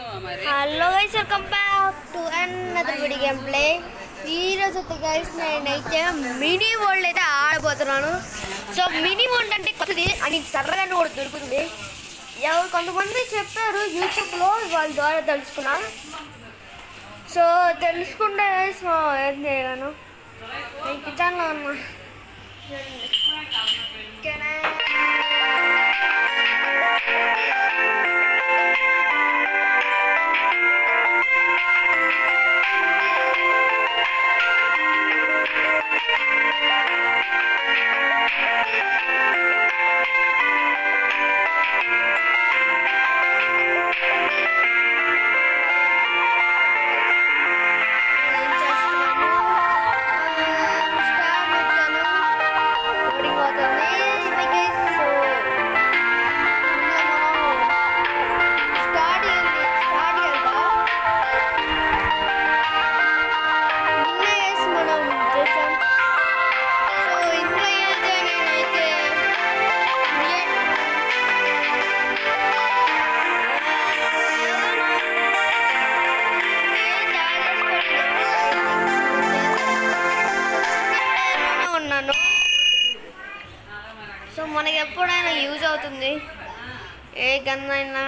Hello guys, welcome back to another video game play. ఈరోజు అయితే guys నేనైతే mini world అయితే ఆడబోతున్నాను. సో మినీ వరల్డ్ అంటే కొత్తది అని సరదాగా కూడా దొరుకుతుంది. ఎవరు కొంతమంది చెప్పారు యూట్యూబ్లో, వాళ్ళ ద్వారా తెలుసుకున్నాను. సో తెలుసుకుంటే సో ఏం చేయను కిచెన్లో ఉన్నా. సో మనకి ఎప్పుడైనా యూజ్ అవుతుంది ఏ గన్ అయినా.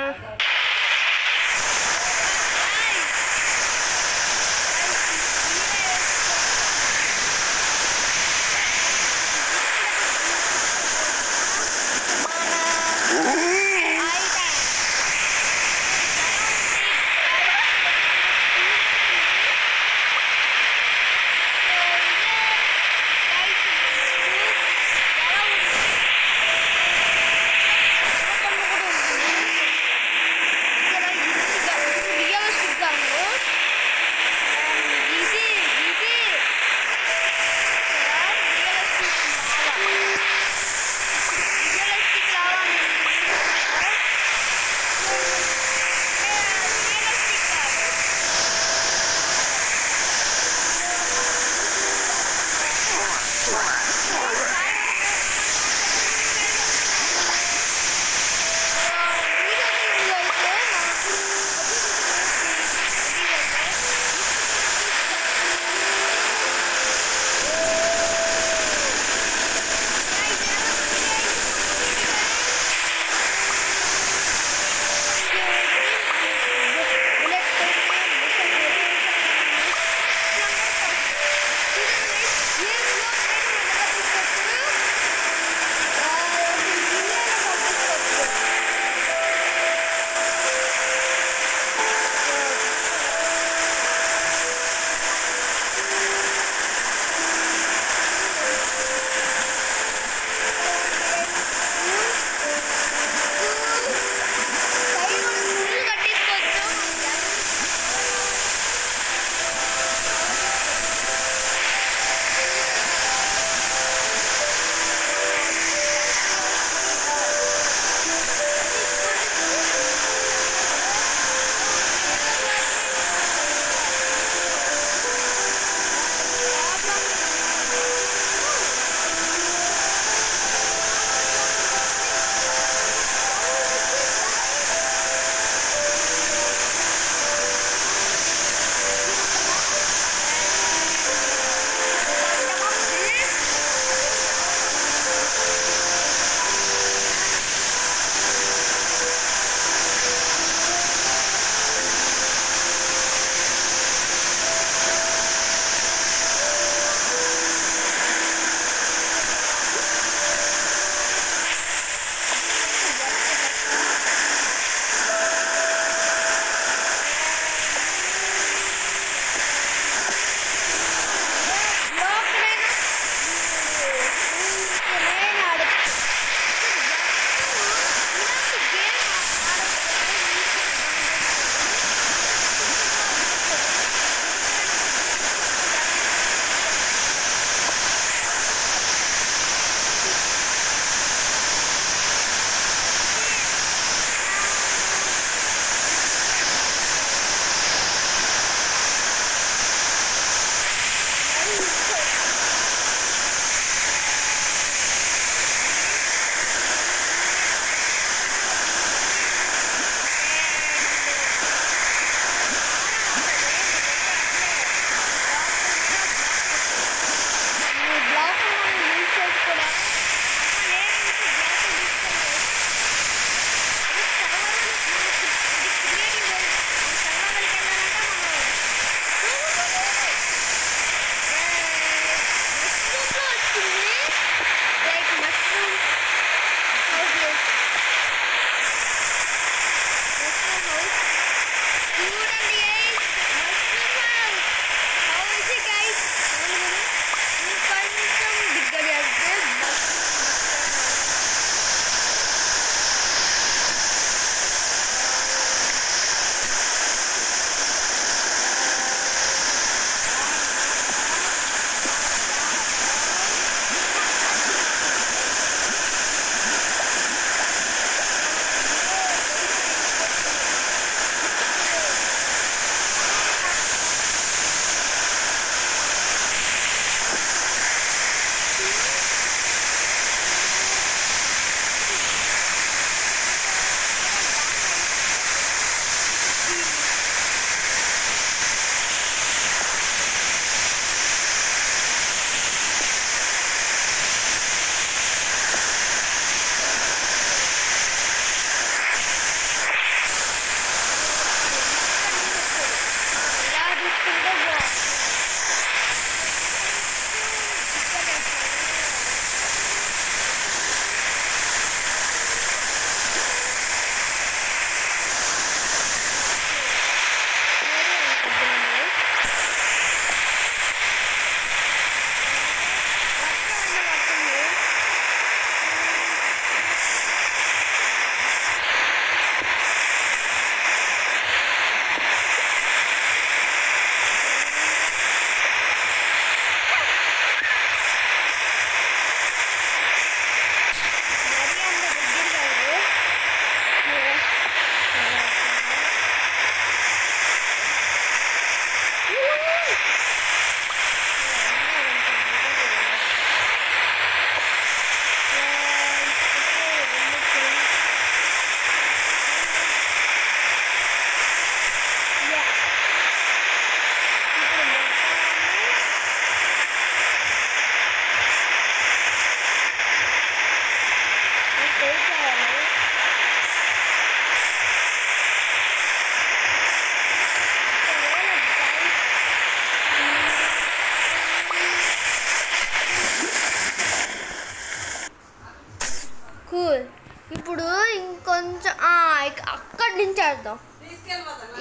చేద్దాం.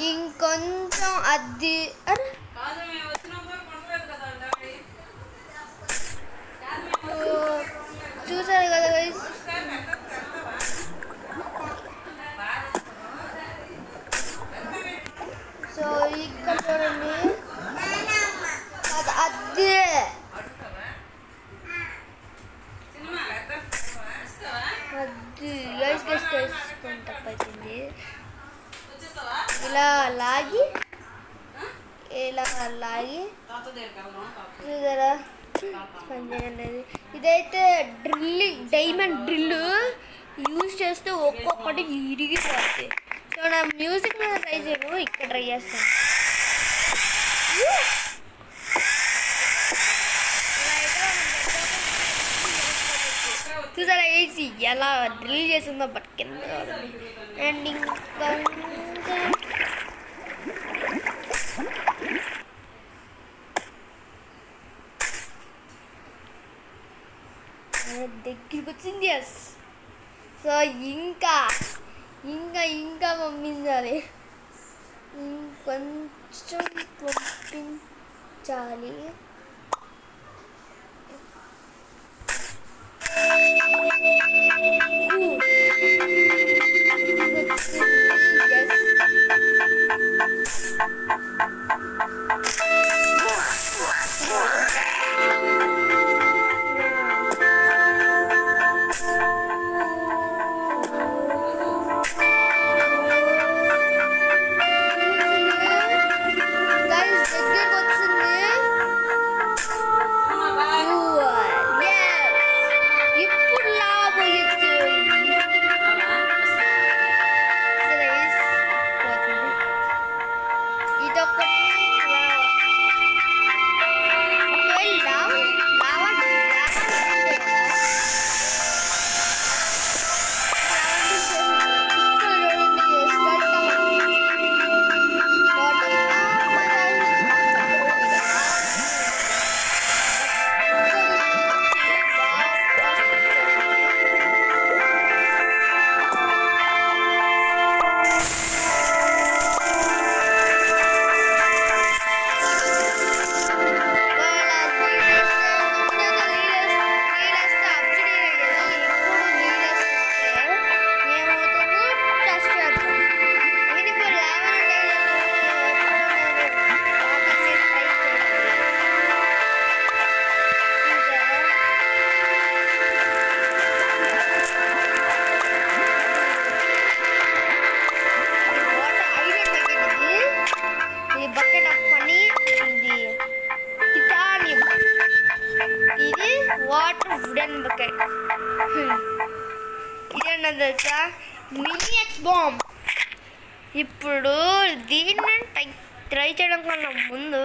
ఇంకొంచెం అది అరే చూసారు కదా గైస్. సో ఇక్కడ చూడండి అదే అది గైస్ గైస్ గైస్ తప్పైంది. ఇలా లాగి చూసారా పనిచేయలేదు. ఇదైతే డ్రిల్లింగ్ డైమండ్ డ్రిల్ యూజ్ చేస్తే ఒక్కొక్కటి ఇరిగిపోతుంది. సో నా మ్యూజిక్ మీద ట్రై చేయను, ఇక్కడ ట్రై చేస్తాను. చూసారా వేసి ఎలా డ్రిల్ చేసిందో బట్ కింద. అండ్ ఇంకా దగ్గరికి వచ్చింది. ఎస్. సో ఇంకా ఇంకా ఇంకా పంపించాలి, ఇంకొంచెం పంపించాలి. తెలుసా మినీ ఎక్స్ బాంబ్. ఇప్పుడు దీన్ని ట్రై చేయడం కన్నా ముందు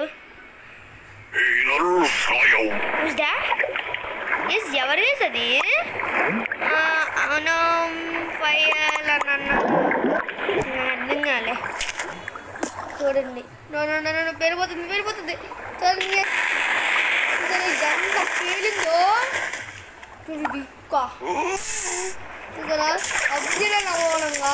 ఎవరు అది ఫైర్ అని అర్థం కాలే. చూడండి పెరిగిపోతుంది చూడండి. ఇదంతా పేలిందో చూడండి కదా అబ్జెక్ట్ అవ్వడంగా